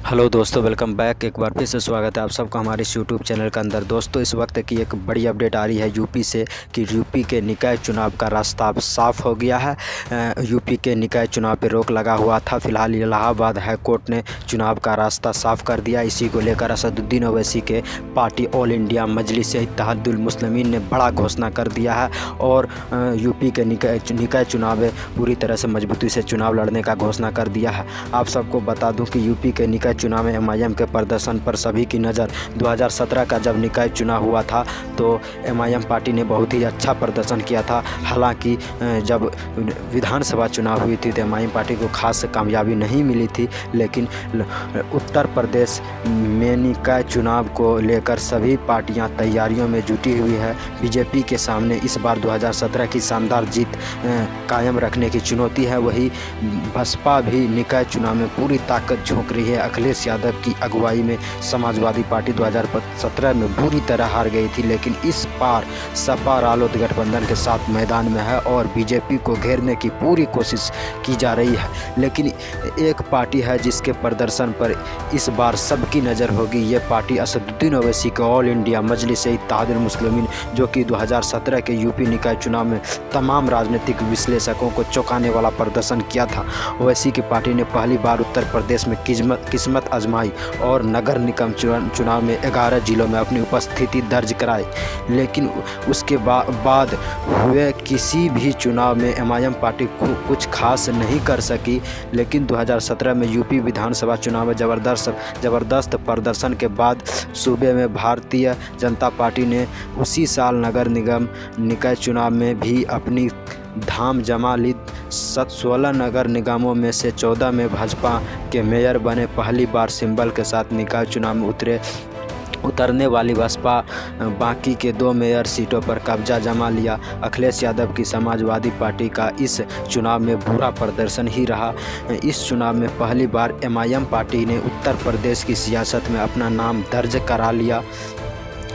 Hello दोस्तों, welcome back. एक बार फिर से स्वागत है आप सबका हमारे इस यूट्यूब चैनल के अंदर। दोस्तों, इस वक्त की एक बड़ी अपडेट आ रही है यूपी से कि यूपी के निकाय चुनाव का रास्ता अब साफ़ हो गया है। यूपी के निकाय चुनाव पर रोक लगा हुआ था। फिलहाल इलाहाबाद हाई कोर्ट ने चुनाव का रास्ता साफ़ कर दिया। इसी को लेकर असदुद्दीन ओवैसी के पार्टी ऑल इंडिया मजलिस इत्तेहादुल मुस्लिमीन ने बड़ा घोषणा कर दिया है और यूपी के निकाय चुनाव पूरी तरह से मजबूती से चुनाव लड़ने का घोषणा कर दिया है। आप सबको बता दूँ कि यूपी के निकाय चुनाव में एमआईएम के प्रदर्शन पर सभी की नज़र 2017 का जब निकाय चुनाव हुआ था तो एमआईएम पार्टी ने बहुत ही अच्छा प्रदर्शन किया था। हालांकि जब विधानसभा चुनाव हुई थी तो एमआईएम पार्टी को खास कामयाबी नहीं मिली थी, लेकिन उत्तर प्रदेश में निकाय चुनाव को लेकर सभी पार्टियां तैयारियों में जुटी हुई है। बीजेपी के सामने इस बार 2017 की शानदार जीत कायम रखने की चुनौती है। वही बसपा भी निकाय चुनाव में पूरी ताकत झोंक रही है। अखिलेश यादव की अगुवाई में समाजवादी पार्टी 2017 में बुरी तरह हार गई थी, लेकिन इस बार सपा रालोद गठबंधन के साथ मैदान में है और बीजेपी को घेरने की पूरी कोशिश की जा रही है। लेकिन एक पार्टी है जिसके प्रदर्शन पर इस बार सबकी नज़र होगी। ये पार्टी असदुद्दीन ओवैसी के ऑल इंडिया मजलिस इत्तेहादुल मुस्लिमीन, जो कि 2017 के यूपी निकाय चुनाव में तमाम राजनीतिक विश्लेषकों को चौंकाने वाला प्रदर्शन किया था। ओवैसी की पार्टी ने पहली बार उत्तर प्रदेश में किस्मत आजमाई और नगर निगम चुनाव में 11 जिलों में अपनी उपस्थिति दर्ज कराई, लेकिन उसके बाद हुए किसी भी चुनाव में एमआईएम पार्टी कुछ खास नहीं कर सकी। लेकिन 2017 में यूपी विधानसभा चुनाव में ज़बरदस्त प्रदर्शन के बाद सूबे में भारतीय जनता पार्टी ने उसी साल नगर निगम निकाय चुनाव में भी अपनी धाम जमा ली। 16 नगर निगमों में से 14 में भाजपा के मेयर बने। पहली बार सिंबल के साथ निकाय चुनाव में उतरने वाली बसपा बाकी के 2 मेयर सीटों पर कब्जा जमा लिया। अखिलेश यादव की समाजवादी पार्टी का इस चुनाव में बुरा प्रदर्शन ही रहा। इस चुनाव में पहली बार एमआईएम पार्टी ने उत्तर प्रदेश की सियासत में अपना नाम दर्ज करा लिया।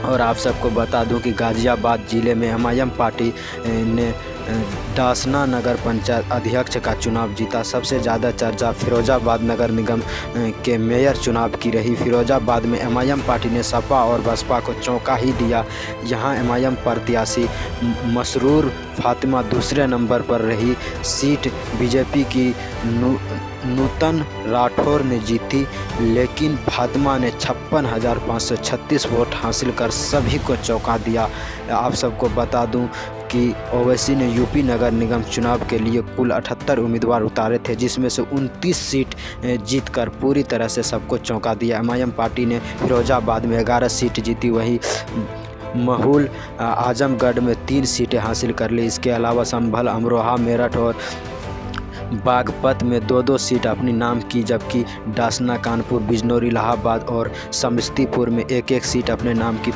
और आप सबको बता दूं कि गाज़ियाबाद ज़िले में एमआईएम पार्टी ने डासना नगर पंचायत अध्यक्ष का चुनाव जीता। सबसे ज़्यादा चर्चा फिरोजाबाद नगर निगम के मेयर चुनाव की रही। फिरोजाबाद में एमआईएम पार्टी ने सपा और बसपा को चौंका ही दिया। यहाँ एमआईएम प्रत्याशी मसरूर फातिमा दूसरे नंबर पर रही। सीट बीजेपी की नूतन राठौर ने जीती, लेकिन फातिमा ने 56,536 वोट हासिल कर सभी को चौंका दिया। आप सबको बता दूं कि ओवैसी ने यूपी नगर निगम चुनाव के लिए कुल 78 उम्मीदवार उतारे थे, जिसमें से 29 सीट जीतकर पूरी तरह से सबको चौंका दिया। एमआईएम पार्टी ने फिरोजाबाद में 11 सीट जीती। वहीं महूल आजमगढ़ में 3 सीटें हासिल कर ली। इसके अलावा संभल, अमरोहा, मेरठ और बागपत में 2-2 सीट अपनी नाम की, जबकि डासना, कानपुर, बिजनौर, इलाहाबाद और समस्तीपुर में 1-1 सीट अपने नाम की।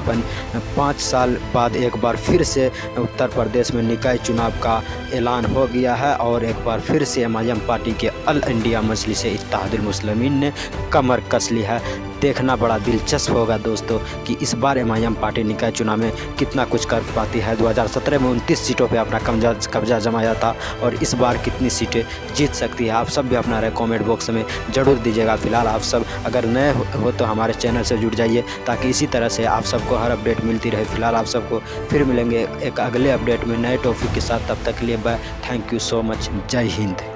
5 साल बाद एक बार फिर से उत्तर प्रदेश में निकाय चुनाव का ऐलान हो गया है और एक बार फिर से एमआईएम पार्टी के ऑल इंडिया मजलिस इत्तेहादुल मुस्लिमीन ने कमर कस ली है। देखना बड़ा दिलचस्प होगा दोस्तों कि इस बार एमआईएम पार्टी निकाय चुनाव में कितना कुछ कर पाती है। 2017 में 29 सीटों पे अपना कब्जा जमाया था और इस बार कितनी सीटें जीत सकती है। आप सब भी अपना कमेंट बॉक्स में ज़रूर दीजिएगा। फिलहाल आप सब अगर नए हो तो हमारे चैनल से जुड़ जाइए ताकि इसी तरह से आप सबको हर अपडेट मिलती रहे। फिलहाल आप सबको फिर मिलेंगे एक अगले अपडेट में नए टॉपिक के साथ। तब तक के लिए bye, thank you so much, जय हिंद।